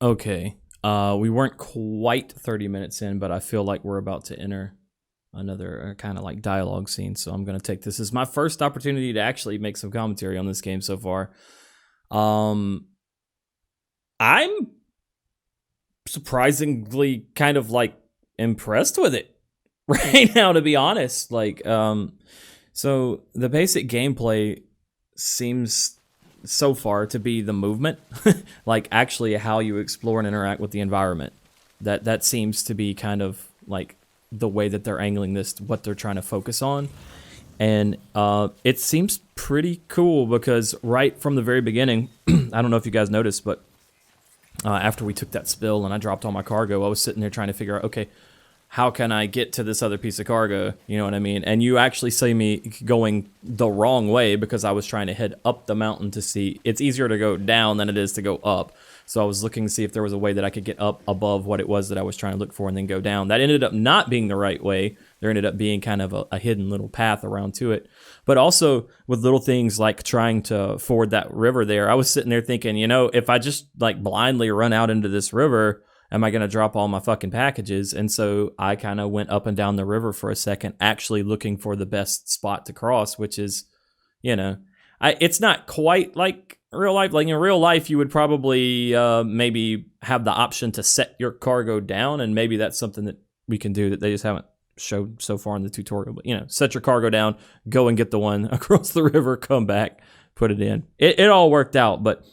Okay. We weren't quite 30 minutes in, but I feel like we're about to enter another kind of like dialogue scene. So I'm going to take this as my first opportunity to actually make some commentary on this game so far. I'm surprisingly kind of like impressed with it right now, to be honest. Like, so the basic gameplay seems so far to be the movement, like actually how you explore and interact with the environment. That seems to be kind of like the way that they're angling this, what they're trying to focus on. And it seems pretty cool because right from the very beginning, I don't know if you guys noticed, but after we took that spill and I dropped all my cargo, I was sitting there trying to figure out, okay, how can I get to this other piece of cargo? You know what I mean? And you actually see me going the wrong way because I was trying to head up the mountain to see. It's easier to go down than it is to go up. So I was looking to see if there was a way that I could get up above what it was that I was trying to look for and then go down. That ended up not being the right way. There ended up being kind of a hidden little path around to it. But also with little things like trying to ford that river there, I was sitting there thinking, you know, if I just like blindly run out into this river, am I going to drop all my fucking packages? And so I kind of went up and down the river for a second, actually looking for the best spot to cross, which is, you know, it's not quite like real life. Like in real life, you would probably maybe have the option to set your cargo down, and maybe that's something that we can do that they just haven't showed so far in the tutorial. But, you know, set your cargo down, go and get the one across the river, come back, put it in. It all worked out, but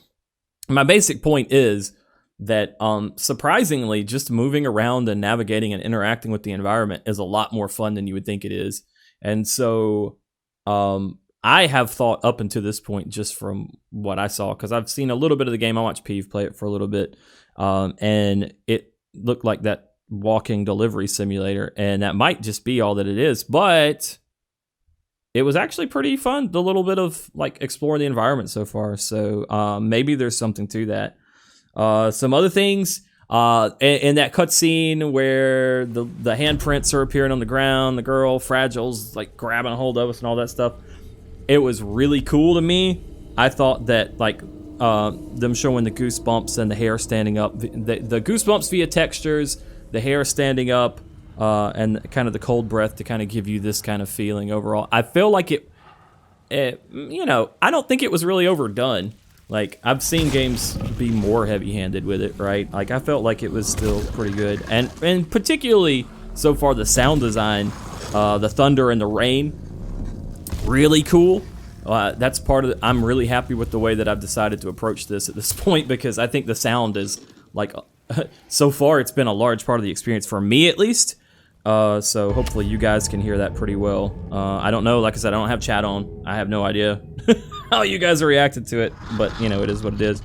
my basic point is that surprisingly, just moving around and navigating and interacting with the environment is a lot more fun than you would think it is. And so I have thought up until this point, just from what I saw, because I've seen a little bit of the game. I watched Peeve play it for a little bit, and it looked like that walking delivery simulator, and that might just be all that it is, but it was actually pretty fun, the little bit of like exploring the environment so far. So maybe there's something to that. Some other things in that cutscene where the handprints are appearing on the ground, the girl Fragile's like grabbing a hold of us and all that stuff. It was really cool to me. I thought that like them showing the goosebumps and the hair standing up, the goosebumps via textures, the hair standing up, and kind of the cold breath to kind of give you this kind of feeling overall. I feel like it, you know, I don't think it was really overdone. Like, I've seen games be more heavy-handed with it, right? Like, I felt like it was still pretty good. And particularly, so far, the sound design, the thunder and the rain, really cool. That's part of it. I'm really happy with the way that I've decided to approach this at this point, because I think the sound is, like, so far, it's been a large part of the experience, for me at least. So hopefully you guys can hear that pretty well. I don't know, like I said, I don't have chat on. I have no idea how you guys are reacting to it, but you know, it is what it is.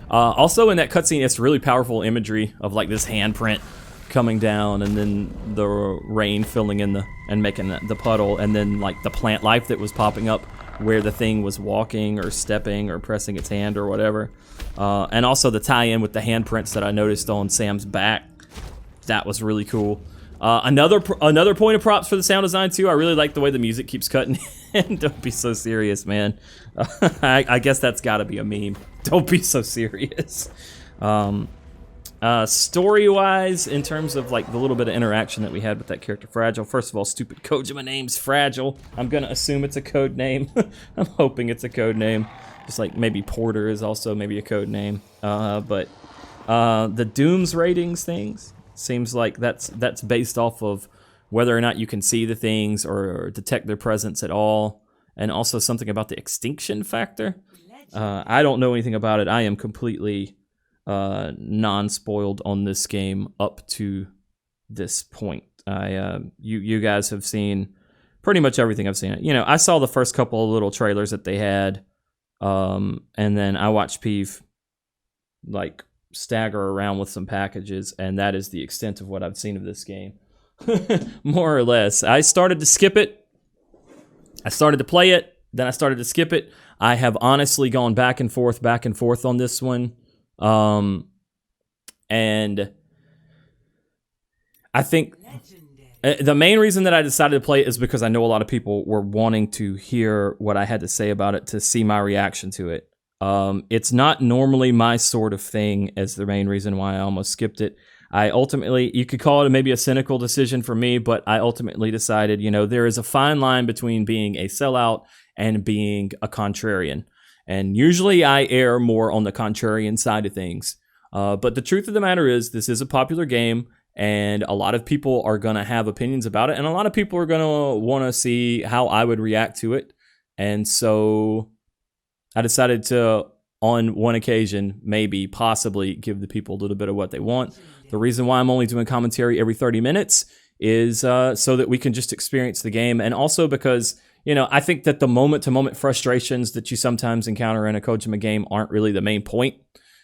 Also in that cutscene, it's really powerful imagery of like this handprint coming down, and then the rain filling in and making the puddle, and then like the plant life that was popping up where the thing was walking or stepping or pressing its hand or whatever. And also the tie-in with the handprints that I noticed on Sam's back. That was really cool. Another point of props for the sound design too. I really like the way the music keeps cutting in. Don't be so serious, man. I guess that's got to be a meme. Don't be so serious. Story-wise, in terms of like the little bit of interaction that we had with that character Fragile. First of all, stupid Kojima name's Fragile. I'm gonna assume it's a code name. I'm hoping it's a code name. Just like maybe Porter is also maybe a code name. But the Dooms ratings things. Seems like that's based off of whether or not you can see the things or detect their presence at all, and also something about the extinction factor. I don't know anything about it. I am completely non-spoiled on this game up to this point. You guys have seen pretty much everything I've seen. You know, I saw the first couple of little trailers that they had, and then I watched Peeve like stagger around with some packages, and that is the extent of what I've seen of this game. More or less. I started to skip it. I started to play it, then I started to skip it. I have honestly gone back and forth on this one. And I think the main reason that I decided to play it is because I know a lot of people were wanting to hear what I had to say about it, to see my reaction to it. It's not normally my sort of thing, as the main reason why I almost skipped it. I ultimately, you could call it maybe a cynical decision for me, but I ultimately decided, there is a fine line between being a sellout and being a contrarian. And usually I err more on the contrarian side of things. But the truth of the matter is, this is a popular game, and a lot of people are going to have opinions about it, and a lot of people are going to want to see how I would react to it. And so I decided to, on one occasion, maybe, possibly, give the people a little bit of what they want. The reason why I'm only doing commentary every 30 minutes is so that we can just experience the game, and also because, I think that the moment-to-moment frustrations that you sometimes encounter in a Kojima game aren't really the main point.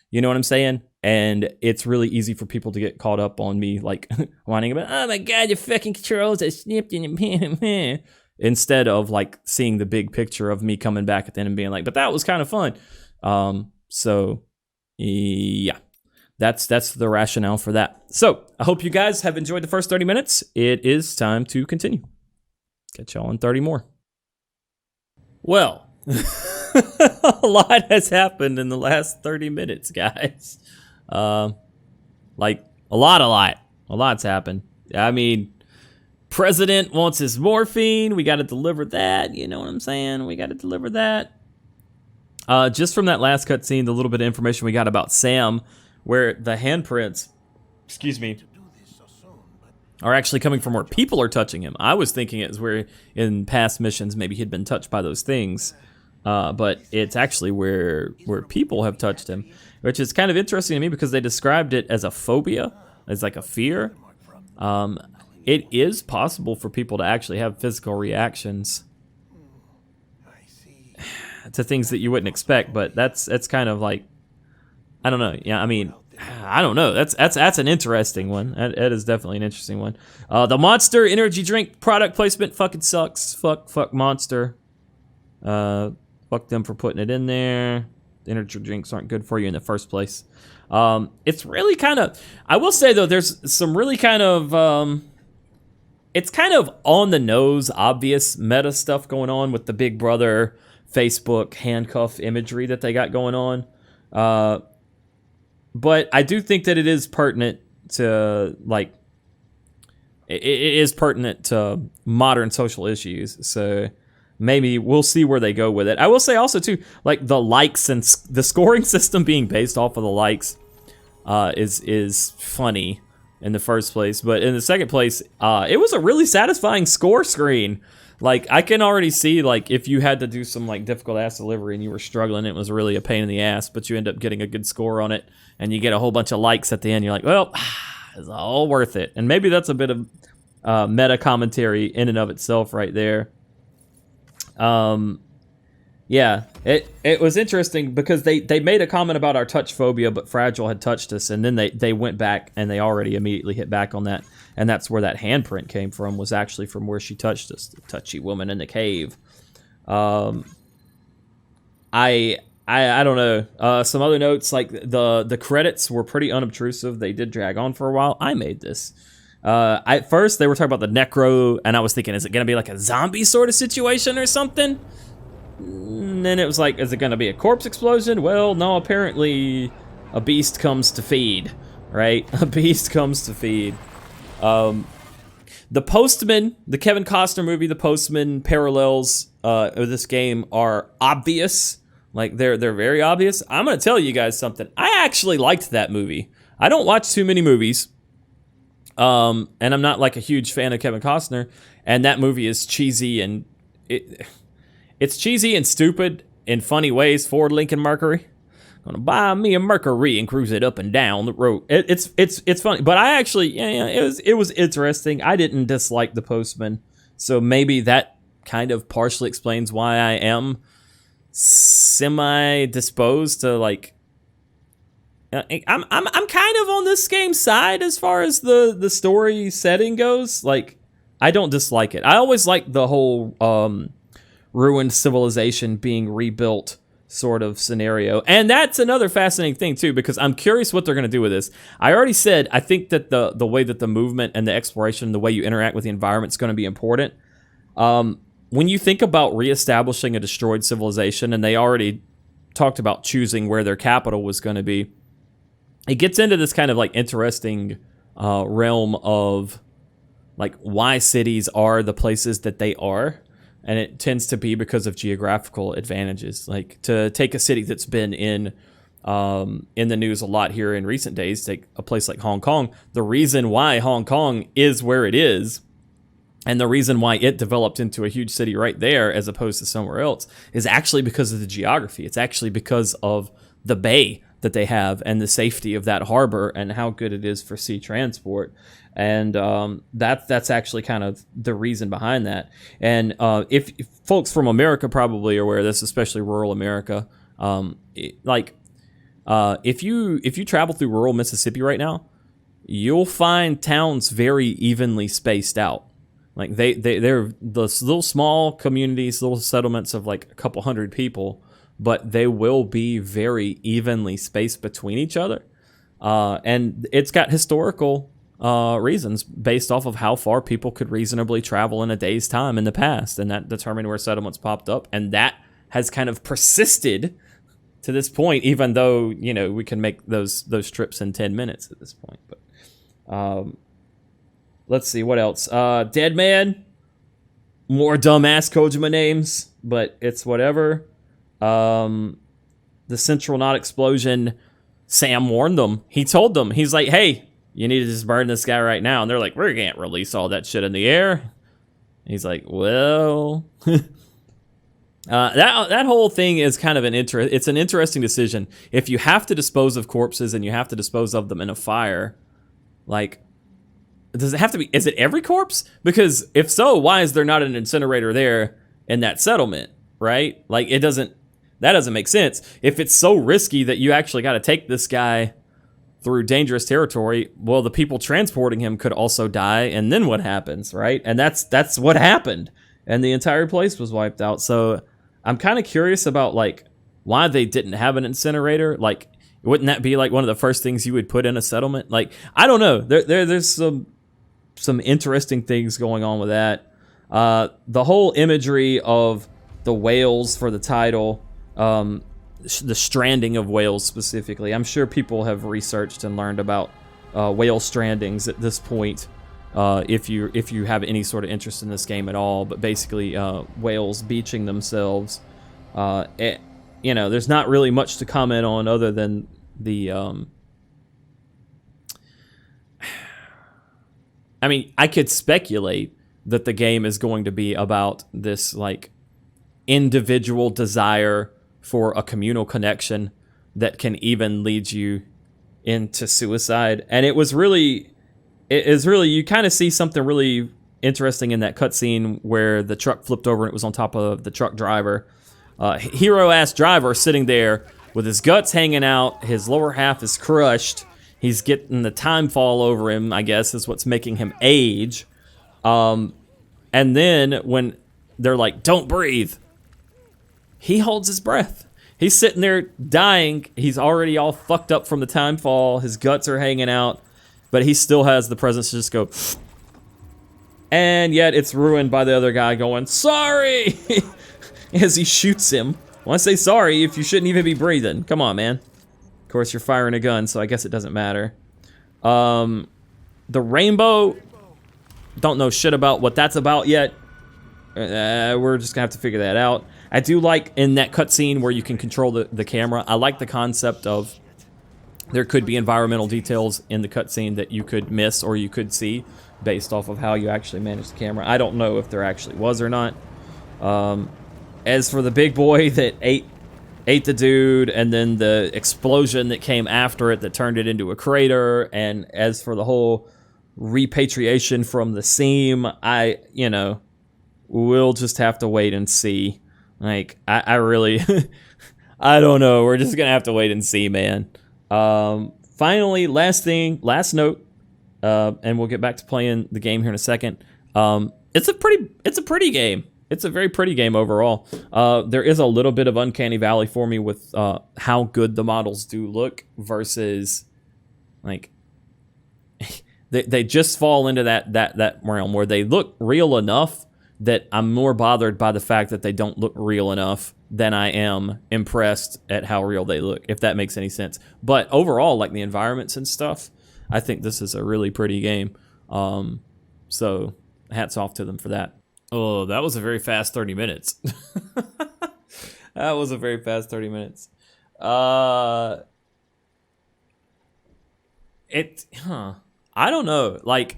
You know what I'm saying? And it's really easy for people to get caught up on me, like, whining about, oh my god, your fucking controls are snipped in instead of, like, seeing the big picture of me coming back at the end and being like, but that was kind of fun. So, yeah. That's the rationale for that. So, I hope you guys have enjoyed the first 30 minutes. It is time to continue. Catch y'all in 30 more. Well, a lot has happened in the last 30 minutes, guys. Like, a lot's happened. I mean, President wants his morphine. We got to deliver that. You know what I'm saying? We got to deliver that. Just from that last cutscene, the little bit of information we got about Sam, where the handprints, are actually coming from where people are touching him. I was thinking it was where in past missions maybe he'd been touched by those things, but it's actually where people have touched him, which is kind of interesting to me because they described it as a phobia, as like a fear. It is possible for people to actually have physical reactions to things that you wouldn't expect, but that's kind of like, I don't know. Yeah, I mean, I don't know. That's an interesting one. That is definitely an interesting one. The Monster energy drink product placement fucking sucks. Fuck Monster. Fuck them for putting it in there. The energy drinks aren't good for you in the first place. It's really kind of, I will say though, there's some really kind of, it's kind of on the nose, obvious meta stuff going on with the Big Brother Facebook handcuff imagery that they got going on. But I do think that it is pertinent to, like, it is pertinent to modern social issues. So maybe we'll see where they go with it. I will say also, too, like, the likes and the scoring system being based off of the likes is funny in the first place. But in the second place, it was a really satisfying score screen. Like, I can already see, like, if you had to do some, like, difficult-ass delivery and you were struggling, it was really a pain in the ass, but you end up getting a good score on it, and you get a whole bunch of likes at the end. You're like, well, it's all worth it. And maybe that's a bit of meta commentary in and of itself right there. Yeah, it was interesting because they made a comment about our touch phobia, but Fragile had touched us, and then they went back, and they already immediately hit back on that. And that's where that handprint came from, was actually from where she touched us, the touchy woman in the cave. I don't know. Some other notes, like the credits were pretty unobtrusive. They did drag on for a while. I made this. At first, they were talking about the necro, and I was thinking, is it going to be like a zombie sort of situation or something? And then it was like, is it going to be a corpse explosion? Well, no, apparently a beast comes to feed, right? A beast comes to feed. The Postman, the Kevin Costner movie, The Postman parallels of this game are obvious. Like, they're very obvious. I'm going to tell you guys something. I actually liked that movie. I don't watch too many movies. And I'm not like a huge fan of Kevin Costner. And that movie is cheesy, and it's cheesy and stupid in funny ways for Lincoln Mercury. Gonna buy me a Mercury and cruise it up and down the road. It's funny, but I actually, it was interesting. I didn't dislike The Postman, so maybe that kind of partially explains why I am semi-disposed to, like, I'm kind of on this game's side as far as the story setting goes. Like, I don't dislike it. I always like the whole ruined civilization being rebuilt sort of scenario. And that's another fascinating thing too, because I'm curious what they're going to do with this. I already said, I think that the way that the movement and the exploration, the way you interact with the environment is going to be important. When you think about reestablishing a destroyed civilization, and they already talked about choosing where their capital was going to be, it gets into this kind of like interesting realm of like why cities are the places that they are. And it tends to be because of geographical advantages. Like, to take a city that's been in the news a lot here in recent days, take a place like Hong Kong. The reason why Hong Kong is where it is, and the reason why it developed into a huge city right there as opposed to somewhere else, is actually because of the geography. It's actually because of the bay that they have and the safety of that harbor and how good it is for sea transport. And that's actually kind of the reason behind that. And if folks from America probably are aware of this, especially rural America, if you travel through rural Mississippi right now, you'll find towns very evenly spaced out. Like they're the little small communities, little settlements of like a couple hundred people, but they will be very evenly spaced between each other. And it's got historical reasons based off of how far people could reasonably travel in a day's time in the past, and that determined where settlements popped up, and that has kind of persisted to this point, even though, you know, we can make those trips in 10 minutes at this point. But let's see what else. Dead Man, more dumbass Kojima names, but it's whatever. The Central Knot explosion, Sam warned them. He told them, he's like, hey, you need to just burn this guy right now. And they're like, we can't release all that shit in the air. And he's like, well, that whole thing is kind of it's an interesting decision. If you have to dispose of corpses and you have to dispose of them in a fire, like, does it have to be, is it every corpse? Because if so, why is there not an incinerator there in that settlement, right? Like, that doesn't make sense. If it's so risky that you actually got to take this guy through dangerous territory, well, the people transporting him could also die, and then what happens, right? And that's what happened, and the entire place was wiped out. So I'm kind of curious about like why they didn't have an incinerator. Like, wouldn't that be like one of the first things you would put in a settlement? Like, I don't know. There's some interesting things going on with that. The whole imagery of the whales for the title, the stranding of whales specifically. I'm sure people have researched and learned about whale strandings at this point, if you have any sort of interest in this game at all. But basically, whales beaching themselves. There's not really much to comment on other than the. I mean, I could speculate that the game is going to be about this like individual desire for a communal connection that can even lead you into suicide. And it is really, you kind of see something really interesting in that cutscene where the truck flipped over and it was on top of the truck driver. Hero-ass driver sitting there with his guts hanging out, his lower half is crushed, he's getting the time fall over him, I guess, is what's making him age. And then when they're like, don't breathe, he holds his breath. He's sitting there dying. He's already all fucked up from the time fall. His guts are hanging out, but he still has the presence to just go. And yet it's ruined by the other guy going, sorry, as he shoots him. When I say sorry, if you shouldn't even be breathing. Come on, man. Of course, you're firing a gun, so I guess it doesn't matter. The rainbow, don't know shit about what that's about yet. We're just gonna have to figure that out. I do like in that cutscene where you can control the camera. I like the concept of there could be environmental details in the cutscene that you could miss or you could see based off of how you actually manage the camera. I don't know if there actually was or not. As for the big boy that ate the dude, and then the explosion that came after it that turned it into a crater, and as for the whole repatriation from the seam, we'll just have to wait and see. Like, I really, I don't know. We're just going to have to wait and see, man. Finally, last note, and we'll get back to playing the game here in a second. It's a pretty game. It's a very pretty game overall. There is a little bit of uncanny valley for me with how good the models do look versus, like, they just fall into that realm where they look real enough that I'm more bothered by the fact that they don't look real enough than I am impressed at how real they look, if that makes any sense. But overall, like the environments and stuff, I think this is a really pretty game. So hats off to them for that. Oh, that was a very fast 30 minutes. That was a very fast 30 minutes. I don't know. Like,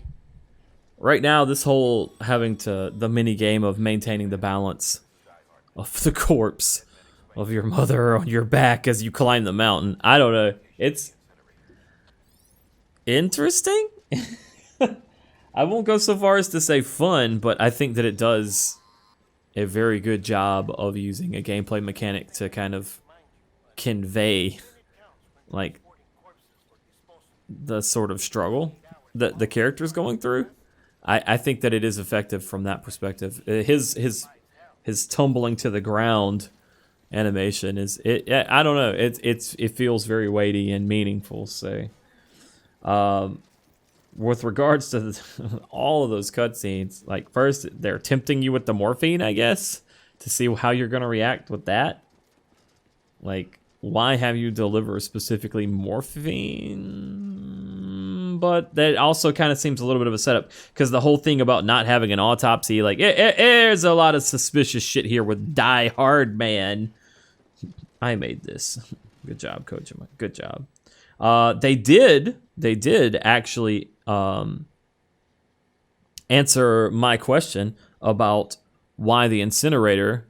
right now, this whole the mini game of maintaining the balance of the corpse of your mother on your back as you climb the mountain. I don't know. It's interesting. I won't go so far as to say fun, but I think that it does a very good job of using a gameplay mechanic to kind of convey, like, the sort of struggle that the character's going through. I think that it is effective from that perspective. His tumbling to the ground animation is I don't know. It feels very weighty and meaningful. So, with regards to all of those cutscenes, like first they're tempting you with the morphine, I guess, to see how you're gonna react with that. Like, why have you deliver specifically morphine? But that also kind of seems a little bit of a setup, because the whole thing about not having an autopsy, like, there's a lot of suspicious shit here with Die Hard Man. I made this. Good job, Kojima. Good job. They did actually answer my question about why the incinerator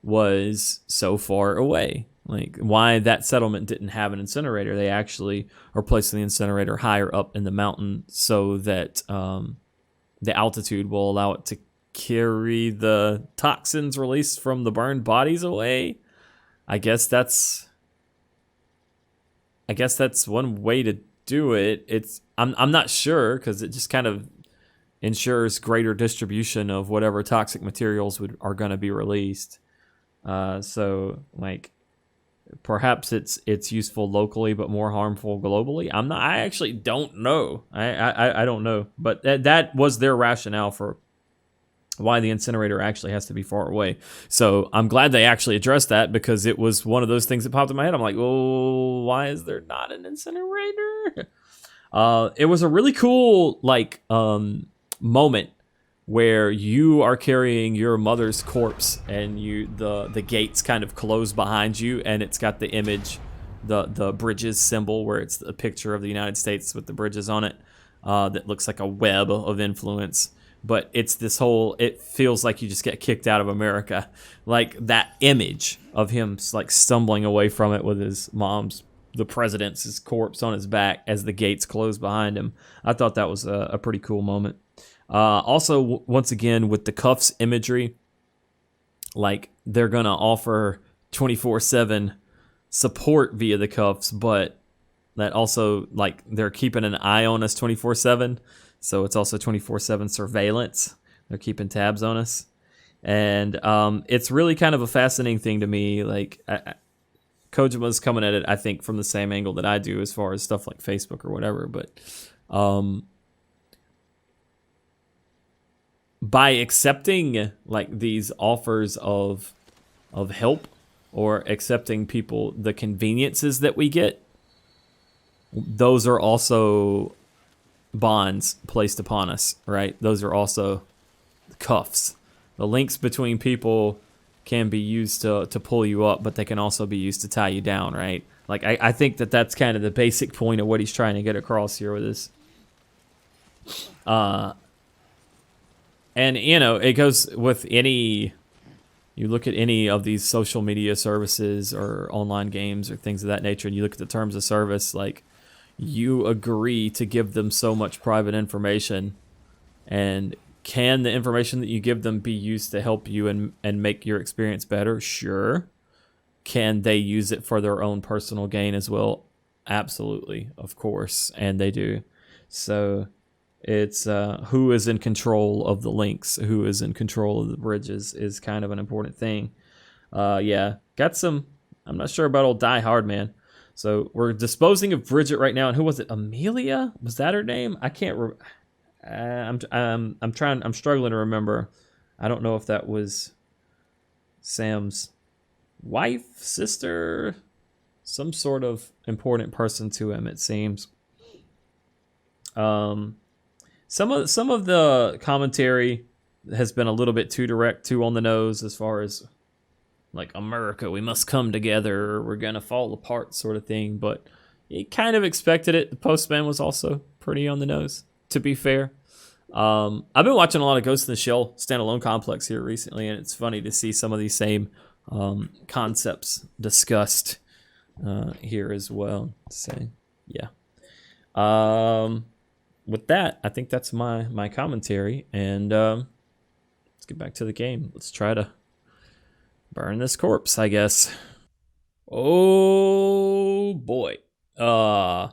was so far away. Like, why that settlement didn't have an incinerator. They actually are placing the incinerator higher up in the mountain so that the altitude will allow it to carry the toxins released from the burned bodies away. I guess that's one way to do it. I'm not sure, because it just kind of ensures greater distribution of whatever toxic materials are going to be released. So, like, perhaps it's useful locally but more harmful globally. I actually don't know. I don't know. But that was their rationale for why the incinerator actually has to be far away. So I'm glad they actually addressed that, because it was one of those things that popped in my head. I'm like, well, why is there not an incinerator? It was a really cool, like, moment where you are carrying your mother's corpse, and the gates kind of close behind you, and it's got the image, the bridges symbol, where it's a picture of the United States with the bridges on it, that looks like a web of influence. But it's this whole, it feels like you just get kicked out of America. Like, that image of him, like, stumbling away from it with his the president's corpse on his back as the gates close behind him. I thought that was a pretty cool moment. Also, once again, with the cuffs imagery, like, they're going to offer 24/7 support via the cuffs, but that also, like, they're keeping an eye on us 24/7. So it's also 24/7 surveillance. They're keeping tabs on us. And it's really kind of a fascinating thing to me. Like, Kojima's coming at it, I think, from the same angle that I do, as far as stuff like Facebook or whatever. But by accepting, like, these offers of help, or accepting the conveniences that we get, those are also bonds placed upon us, right? Those are also cuffs. The links between people can be used to pull you up, but they can also be used to tie you down, right? Like, I think that's kind of the basic point of what he's trying to get across here with this. And, you know, it goes with you look at any of these social media services or online games or things of that nature, and you look at the terms of service, like, you agree to give them so much private information, and can the information that you give them be used to help you and make your experience better? Sure. Can they use it for their own personal gain as well? Absolutely, of course, and they do. So it's who is in control of the links, who is in control of the bridges, is kind of an important thing. Yeah, got some. I'm not sure about old Die Hard Man. So we're disposing of Bridget right now, and who was it? Amelia? Was that her name? I can't. I'm struggling to remember. I don't know if that was Sam's wife, sister, some sort of important person to him, it seems. Some of the commentary has been a little bit too direct, too on the nose, as far as like America, we must come together, or we're gonna fall apart, sort of thing. But you kind of expected it. The Postman was also pretty on the nose, to be fair. I've been watching a lot of Ghost in the Shell standalone complex here recently, and it's funny to see some of these same concepts discussed here as well. So yeah. With that, I think that's my commentary, and let's get back to the game. Let's try to burn this corpse, I guess. Oh boy. Man.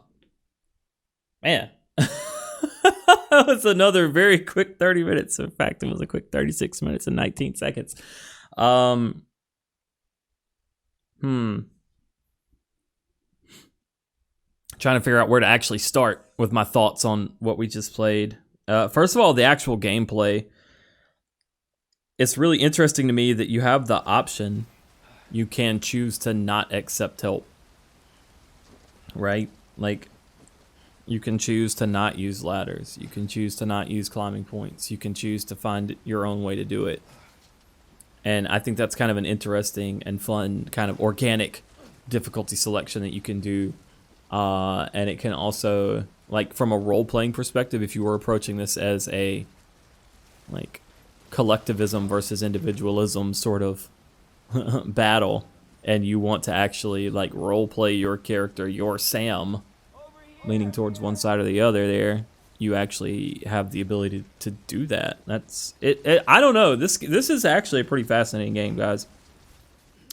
That was another very quick 30 minutes. In fact, it was a quick 36 minutes and 19 seconds. Trying to figure out where to actually start with my thoughts on what we just played. First of all, the actual gameplay. It's really interesting to me that you have the option. You can choose to not accept help. Right? Like, you can choose to not use ladders. You can choose to not use climbing points. You can choose to find your own way to do it. And I think that's kind of an interesting and fun kind of organic difficulty selection that you can do. And it can also, like, from a role-playing perspective, if you were approaching this as a, like, collectivism versus individualism sort of battle, and you want to actually, like, role-play your character, your Sam, leaning towards one side or the other there, you actually have the ability to do that. That's it. I don't know. This is actually a pretty fascinating game, guys.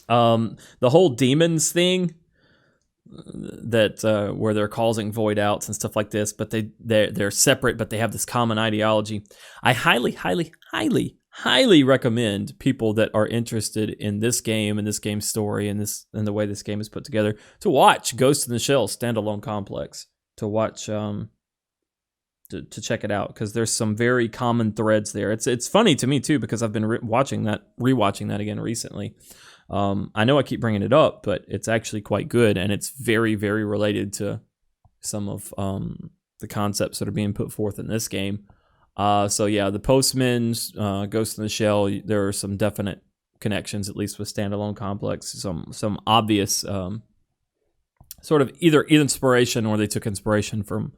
The whole demons thing, that where they're causing void outs and stuff like this, but they're separate, but they have this common ideology. I highly recommend people that are interested in this game and this game's story and the way this game is put together to watch Ghost in the Shell standalone complex. To watch, to check it out, because there's some very common threads there. It's funny to me too, because I've been rewatching that again recently. I know I keep bringing it up, but it's actually quite good, and it's very, very related to some of the concepts that are being put forth in this game. So yeah, the Postman's, Ghost in the Shell, there are some definite connections, at least with standalone complex. Some obvious sort of either inspiration, or they took inspiration from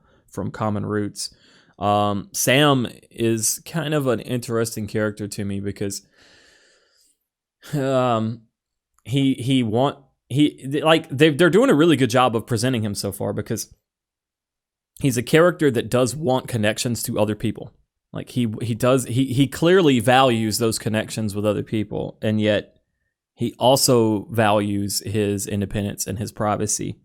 common roots. Sam is kind of an interesting character to me, because they're doing a really good job of presenting him so far, because he's a character that does want connections to other people. Like he clearly values those connections with other people, and yet he also values his independence and his privacy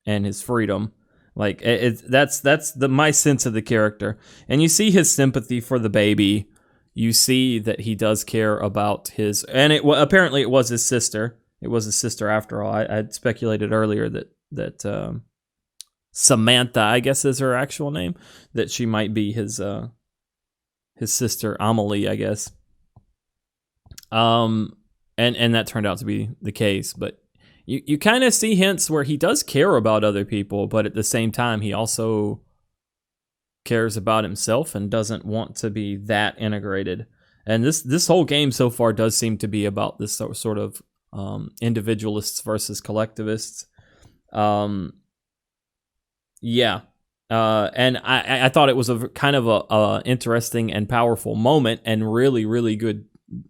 and his freedom. Like that's my sense of the character. And you see his sympathy for the baby. You see that he does care about his, and apparently it was his sister. It was his sister after all. I had speculated earlier that Samantha, I guess is her actual name, that she might be his sister Amelie, I guess. And that turned out to be the case, but you kind of see hints where he does care about other people, but at the same time, he also cares about himself and doesn't want to be that integrated. And this whole game so far does seem to be about this sort of individualists versus collectivists. Yeah. And I thought it was a kind of a interesting and powerful moment, and really, really good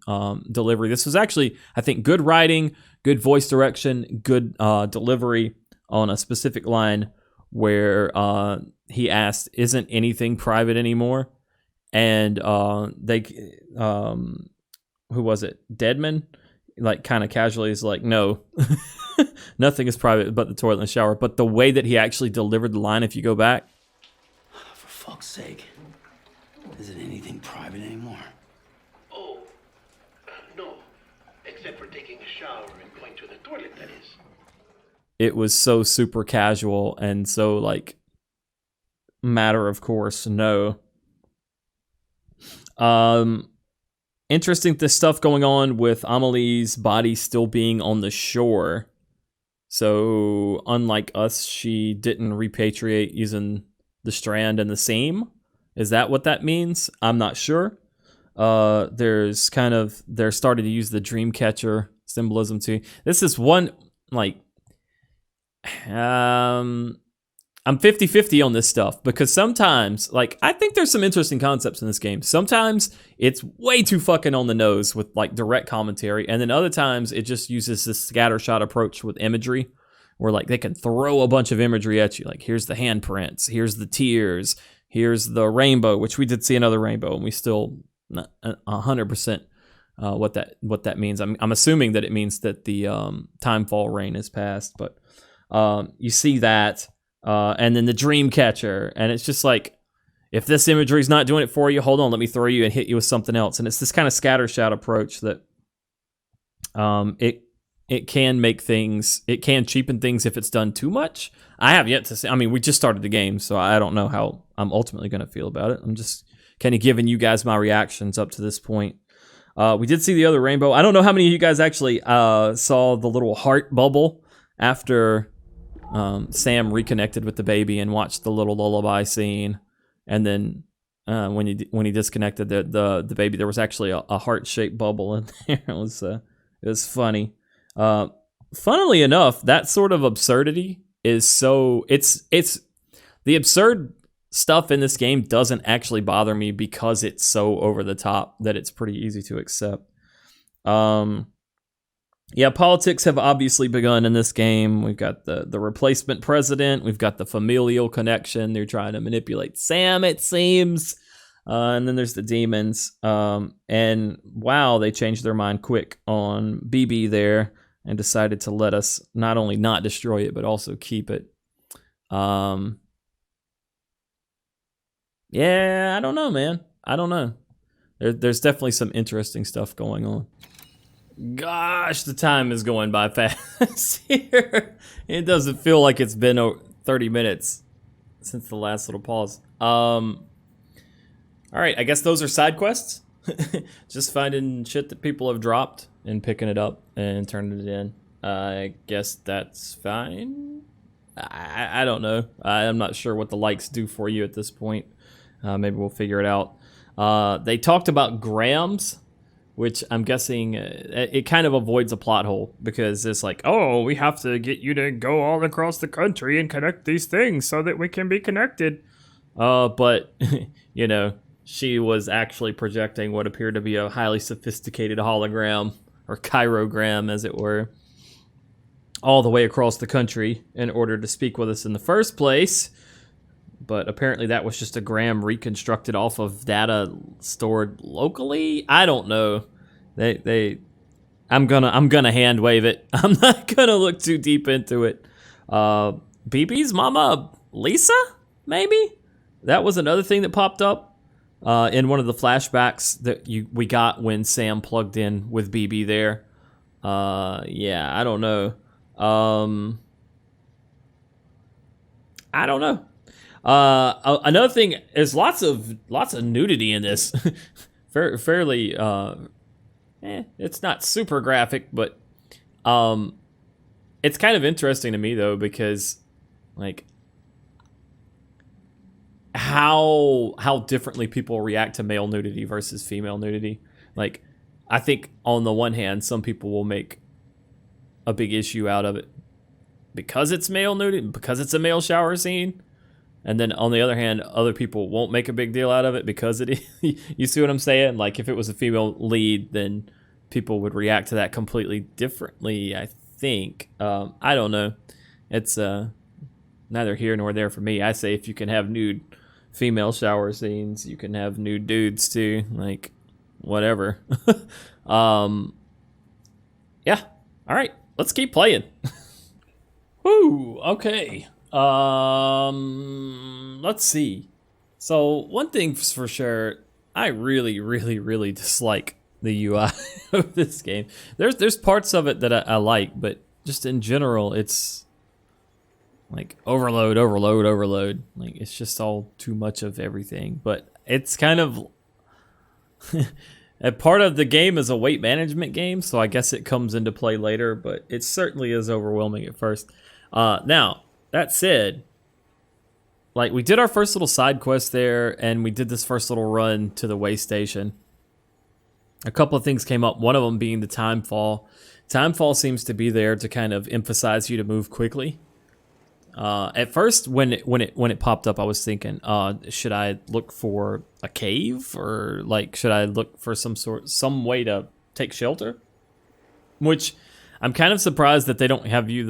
delivery. This was actually, I think, good writing, good voice direction, good delivery on a specific line where he asked, "Isn't anything private anymore?" And they, who was it? Deadman, like kind of casually is like, "No, nothing is private but the toilet and the shower." But the way that he actually delivered the line, if you go back, for fuck's sake, isn't anything private anymore? Oh, no, except for taking a shower and going to the toilet, that is. It was so super casual and so like matter of course. No. interesting this stuff going on with Amelie's body still being on the shore. So unlike us, she didn't repatriate using the strand and the seam. Is that what that means? I'm not sure. They're starting to use the dream catcher symbolism too. This is one, like, I'm 50-50 on this stuff because sometimes, like, I think there's some interesting concepts in this game. Sometimes it's way too fucking on the nose with, like, direct commentary, and then other times it just uses this scattershot approach with imagery where, like, they can throw a bunch of imagery at you. Like, here's the handprints, here's the tears, here's the rainbow, which we did see another rainbow, and we still not 100% what that means. I'm assuming that it means that the timefall rain is past, but you see that. And then the dream catcher, and it's just like, if this imagery is not doing it for you, hold on, let me throw you and hit you with something else. And it's this kind of scattershot approach that it can make things, it can cheapen things if it's done too much. I have yet to see. I mean, we just started the game, so I don't know how I'm ultimately going to feel about it. I'm just kind of giving you guys my reactions up to this point. We did see the other rainbow. I don't know how many of you guys actually saw the little heart bubble after Sam reconnected with the baby and watched the little lullaby scene, and then when he disconnected the baby, there was actually a heart-shaped bubble in there. It was funny. Funnily enough, that sort of absurdity is so it's the absurd stuff in this game doesn't actually bother me because it's so over the top that it's pretty easy to accept. Yeah, politics have obviously begun in this game. We've got the replacement president. We've got the familial connection. They're trying to manipulate Sam, it seems. And then there's the demons. And wow, they changed their mind quick on BB there and decided to let us not only not destroy it, but also keep it. Yeah, I don't know, man. I don't know. There's definitely some interesting stuff going on. Gosh, the time is going by fast here. It doesn't feel like it's been 30 minutes since the last little pause. All right, I guess those are side quests. Just finding shit that people have dropped and picking it up and turning it in. I guess that's fine. I don't know. I'm not sure what the likes do for you at this point. Maybe we'll figure it out. They talked about grams, which I'm guessing it kind of avoids a plot hole because it's like, oh, we have to get you to go all across the country and connect these things so that we can be connected. But, you know, she was actually projecting what appeared to be a highly sophisticated hologram, or chirogram, as it were, all the way across the country in order to speak with us in the first place. But apparently that was just a gram reconstructed off of data stored locally. I don't know. I'm gonna hand wave it. I'm not gonna look too deep into it. BB's mama, Lisa, maybe? That was another thing that popped up in one of the flashbacks that we got when Sam plugged in with BB there. Yeah, I don't know. I don't know. Another thing is lots of nudity in this. Fairly, it's not super graphic, but it's kind of interesting to me though because, like, how differently people react to male nudity versus female nudity. Like, I think on the one hand, some people will make a big issue out of it because it's male nudity, because it's a male shower scene. And then on the other hand, other people won't make a big deal out of it because it is. You see what I'm saying? Like, if it was a female lead, then people would react to that completely differently, I think. I don't know. It's neither here nor there for me. I say if you can have nude female shower scenes, you can have nude dudes too. Like, whatever. Yeah. All right. Let's keep playing. Woo. Okay. Let's see. So one thing's for sure, I really, really, really dislike the UI of this game. There's parts of it that I like, but just in general, it's like overload. Like, it's just all too much of everything. But it's kind of A part of the game is a weight management game, so I guess it comes into play later, but it certainly is overwhelming at first. Now, that said, like, we did our first little side quest there, and we did this first little run to the way station. A couple of things came up, one of them being the time fall. Time fall seems to be there to kind of emphasize you to move quickly. At first, when it popped up, I was thinking, should I look for a cave, or like should I look for some way to take shelter? Which I'm kind of surprised that they don't have you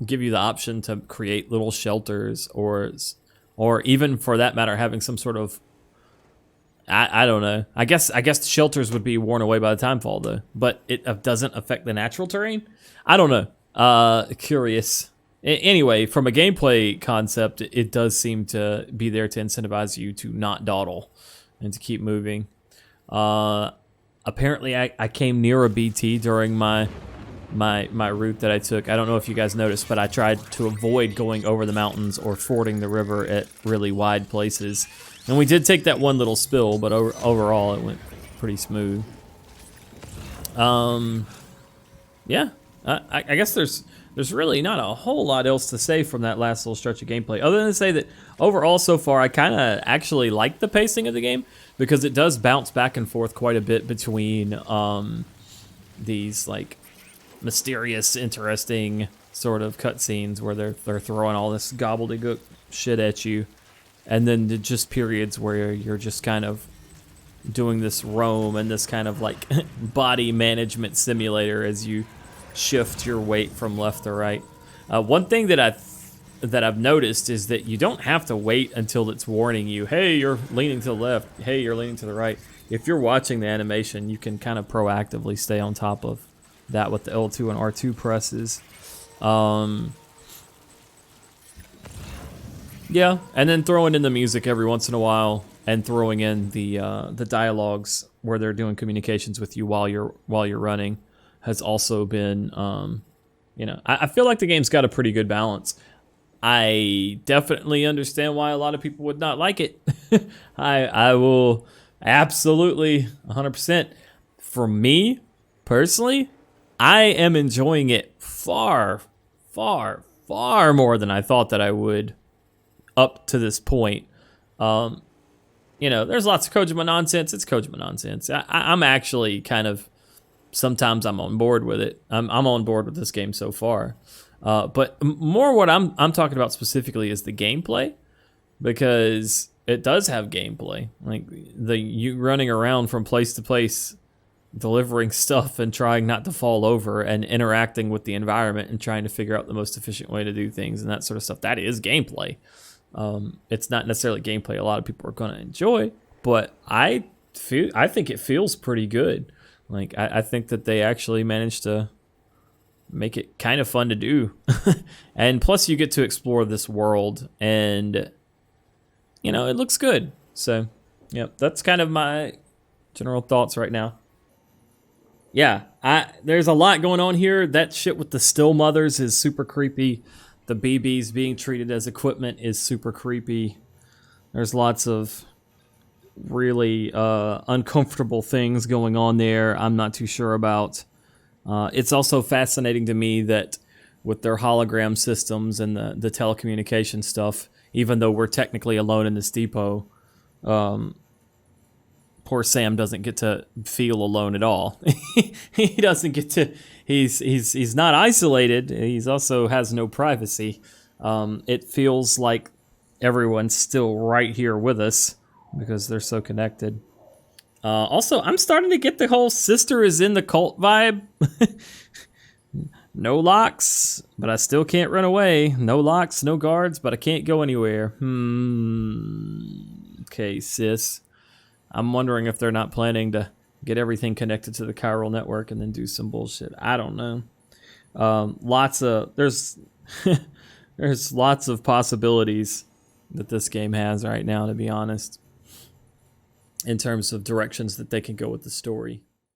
give you the option to create little shelters, or even for that matter having some sort of, I don't know. I guess the shelters would be worn away by the time fall though, but it doesn't affect the natural terrain. I don't know. Curious. Anyway, from a gameplay concept, it does seem to be there to incentivize you to not dawdle and to keep moving. Apparently, I came near a BT during my route that I took. I don't know if you guys noticed, but I tried to avoid going over the mountains or fording the river at really wide places. And we did take that one little spill, but overall it went pretty smooth. Yeah, I guess there's really not a whole lot else to say from that last little stretch of gameplay, other than to say that overall so far I kind of actually like the pacing of the game, because it does bounce back and forth quite a bit between these like mysterious, interesting sort of cutscenes where they're throwing all this gobbledygook shit at you, and then just periods where you're just kind of doing this roam and this kind of like body management simulator as you shift your weight from left to right. One thing that I've noticed is that you don't have to wait until it's warning you, hey, you're leaning to the left, hey, you're leaning to the right. If you're watching the animation, you can kind of proactively stay on top of that with the L2 and R2 presses. Yeah, and then throwing in the music every once in a while, and throwing in the dialogues where they're doing communications with you while you're running has also been, I feel like the game's got a pretty good balance. I definitely understand why a lot of people would not like it. I will absolutely 100%. For me, personally, I am enjoying it far, far, far more than I thought that I would up to this point. There's lots of Kojima nonsense. It's Kojima nonsense. I'm actually kind of, sometimes I'm on board with it. I'm on board with this game so far. But more what I'm talking about specifically is the gameplay, because it does have gameplay. Like you running around from place to place, delivering stuff and trying not to fall over, and interacting with the environment and trying to figure out the most efficient way to do things and that sort of stuff. That is gameplay. It's not necessarily gameplay a lot of people are going to enjoy, but I think it feels pretty good. Like, I think that they actually managed to make it kind of fun to do. And plus you get to explore this world, and, it looks good. So, yeah, that's kind of my general thoughts right now. Yeah, there's a lot going on here. That shit with the still mothers is super creepy. The BBs being treated as equipment is super creepy. There's lots of really uncomfortable things going on there I'm not too sure about. It's also fascinating to me that with their hologram systems and the telecommunication stuff, even though we're technically alone in this depot, poor Sam doesn't get to feel alone at all. He doesn't get to. He's not isolated. He's also has no privacy. It feels like everyone's still right here with us because they're so connected. Also, I'm starting to get the whole sister is in the cult vibe. No locks, but I still can't run away. No locks, no guards, but I can't go anywhere. Okay, sis. I'm wondering if they're not planning to get everything connected to the chiral network and then do some bullshit. I don't know. There's there's lots of possibilities that this game has right now, to be honest, in terms of directions that they can go with the story.